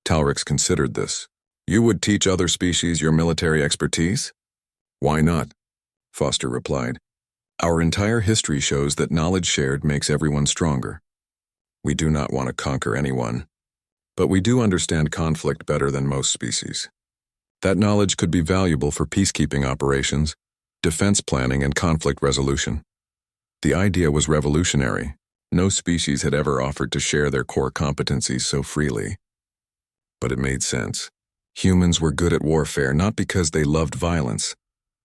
Talrix considered this. "You would teach other species your military expertise?" "Why not?" Foster replied. "Our entire history shows that knowledge shared makes everyone stronger. We do not want to conquer anyone, but we do understand conflict better than most species. That knowledge could be valuable for peacekeeping operations, defense planning, and conflict resolution." The idea was revolutionary. No species had ever offered to share their core competencies so freely. But it made sense. Humans were good at warfare not because they loved violence,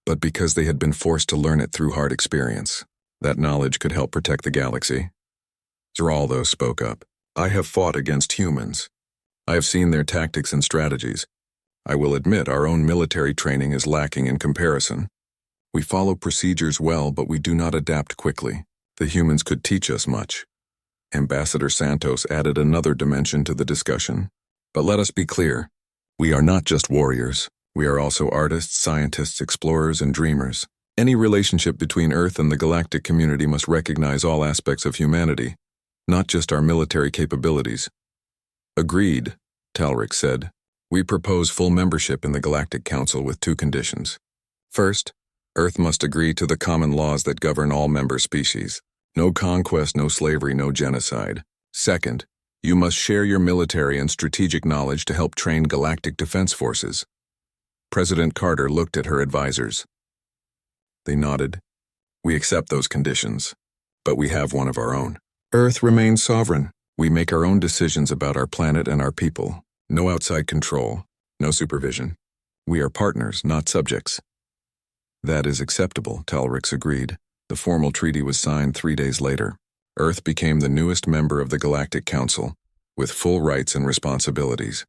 but because they had been forced to learn it through hard experience. That knowledge could help protect the galaxy. Zralthos spoke up. "I have fought against humans. I have seen their tactics and strategies. I will admit our own military training is lacking in comparison. We follow procedures well, but we do not adapt quickly. The humans could teach us much." Ambassador Santos added another dimension to the discussion. But let us be clear. We are not just warriors. We are also artists, scientists, explorers, and dreamers. Any relationship between Earth and the galactic community must recognize all aspects of humanity, not just our military capabilities. Agreed, Talric said. We propose full membership in the Galactic Council with 2 conditions. First, Earth must agree to the common laws that govern all member species. No conquest, no slavery, no genocide. Second, you must share your military and strategic knowledge to help train galactic defense forces. President Carter looked at her advisors. They nodded. We accept those conditions, but we have one of our own. Earth remains sovereign. We make our own decisions about our planet and our people. No outside control, no supervision. We are partners, not subjects. That is acceptable, Talrix agreed. The formal treaty was signed 3 days later. Earth became the newest member of the Galactic Council, with full rights and responsibilities.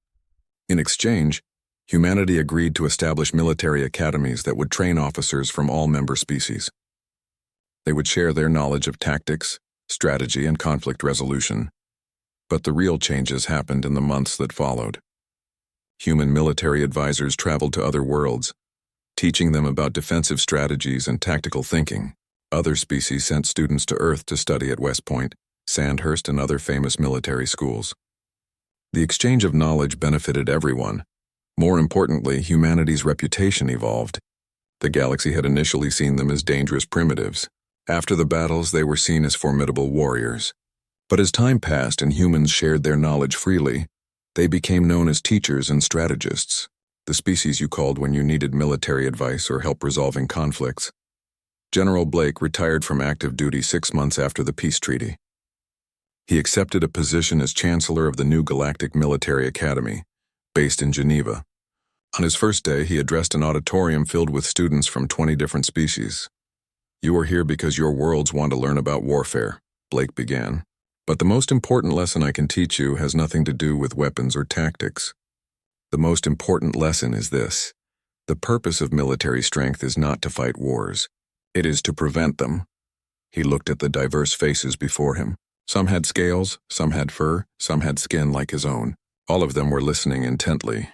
In exchange, humanity agreed to establish military academies that would train officers from all member species. They would share their knowledge of tactics, strategy, and conflict resolution. But the real changes happened in the months that followed. Human military advisors traveled to other worlds, teaching them about defensive strategies and tactical thinking. Other species sent students to Earth to study at West Point, Sandhurst, and other famous military schools. The exchange of knowledge benefited everyone. More importantly, humanity's reputation evolved. The galaxy had initially seen them as dangerous primitives. After the battles, they were seen as formidable warriors. But as time passed and humans shared their knowledge freely, they became known as teachers and strategists, the species you called when you needed military advice or help resolving conflicts. General Blake retired from active duty 6 months after the peace treaty. He accepted a position as Chancellor of the new Galactic Military Academy, based in Geneva. On his first day, he addressed an auditorium filled with students from 20 different species. You are here because your worlds want to learn about warfare, Blake began. But the most important lesson I can teach you has nothing to do with weapons or tactics. The most important lesson is this. The purpose of military strength is not to fight wars. It is to prevent them. He looked at the diverse faces before him. Some had scales, some had fur, some had skin like his own. All of them were listening intently.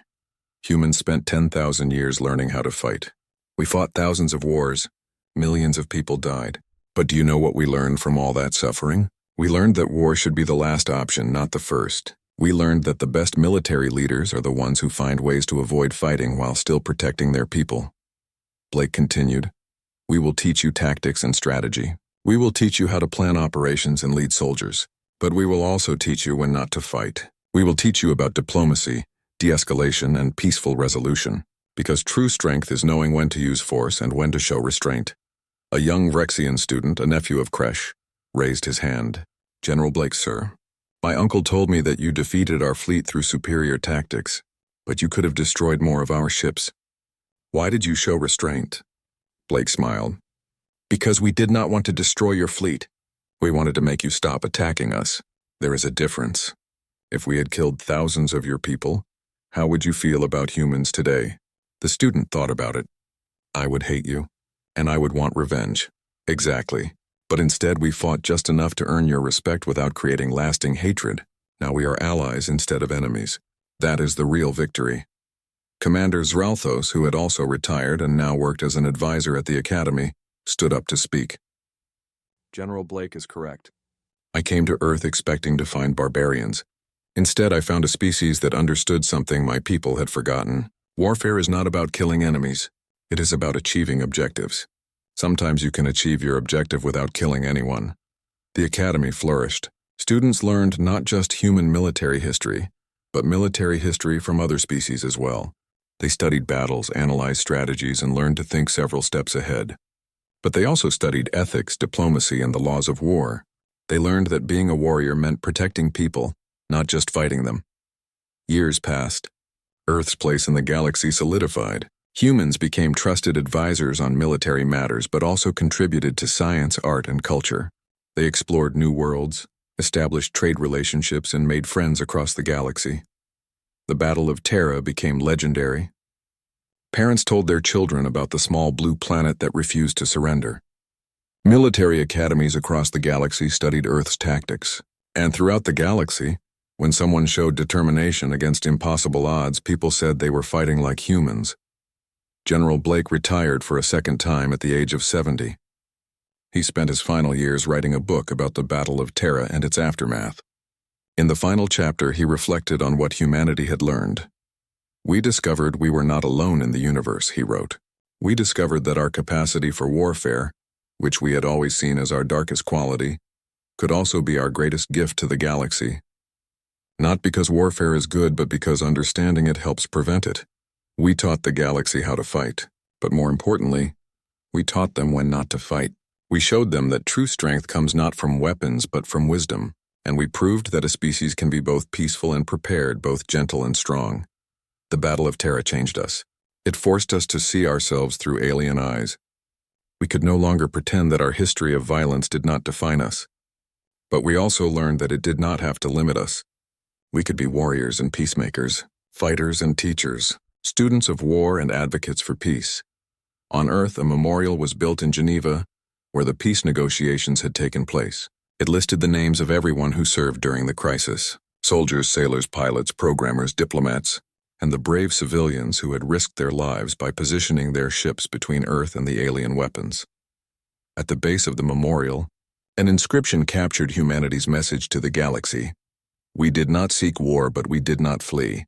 Humans spent 10,000 years learning how to fight. We fought thousands of wars. Millions of people died. But do you know what we learned from all that suffering? We learned that war should be the last option, not the first. We learned that the best military leaders are the ones who find ways to avoid fighting while still protecting their people. Blake continued. We will teach you tactics and strategy. We will teach you how to plan operations and lead soldiers. But we will also teach you when not to fight. We will teach you about diplomacy, de-escalation, and peaceful resolution. Because true strength is knowing when to use force and when to show restraint. A young Rexian student, a nephew of Kresh, raised his hand. General Blake, sir. My uncle told me that you defeated our fleet through superior tactics, but you could have destroyed more of our ships. Why did you show restraint? Blake smiled. Because we did not want to destroy your fleet. We wanted to make you stop attacking us. There is a difference. If we had killed thousands of your people, how would you feel about humans today? The student thought about it. I would hate you, and I would want revenge. Exactly. But instead we fought just enough to earn your respect without creating lasting hatred. Now we are allies instead of enemies. That is the real victory. Commander Zralthos, who had also retired and now worked as an advisor at the academy, stood up to speak. General Blake is correct. I came to Earth expecting to find barbarians. Instead, I found a species that understood something my people had forgotten. Warfare is not about killing enemies. It is about achieving objectives. Sometimes you can achieve your objective without killing anyone. The academy flourished. Students learned not just human military history, but military history from other species as well. They studied battles, analyzed strategies, and learned to think several steps ahead. But they also studied ethics, diplomacy, and the laws of war. They learned that being a warrior meant protecting people, not just fighting them. Years passed. Earth's place in the galaxy solidified. Humans became trusted advisors on military matters, but also contributed to science, art, and culture. They explored new worlds, established trade relationships, and made friends across the galaxy. The Battle of Terra became legendary. Parents told their children about the small blue planet that refused to surrender. Military academies across the galaxy studied Earth's tactics. And throughout the galaxy, When someone showed determination against impossible odds, people said they were fighting like humans. General Blake retired for a second time at the age of 70. He spent his final years writing a book about the Battle of Terra and its aftermath. In the final chapter, he reflected on what humanity had learned. "We discovered we were not alone in the universe," he wrote. "We discovered that our capacity for warfare, which we had always seen as our darkest quality, could also be our greatest gift to the galaxy. Not because warfare is good, but because understanding it helps prevent it. We taught the galaxy how to fight, but more importantly, we taught them when not to fight. We showed them that true strength comes not from weapons but from wisdom, and we proved that a species can be both peaceful and prepared, both gentle and strong. The Battle of Terra changed us. It forced us to see ourselves through alien eyes. We could no longer pretend that our history of violence did not define us. But we also learned that it did not have to limit us. We could be warriors and peacemakers, fighters and teachers, students of war and advocates for peace. On Earth, a memorial was built in Geneva, where the peace negotiations had taken place. It listed the names of everyone who served during the crisis: soldiers, sailors, pilots, programmers, diplomats, and the brave civilians who had risked their lives by positioning their ships between Earth and the alien weapons. At the base of the memorial, an inscription captured humanity's message to the galaxy: "We did not seek war, but we did not flee."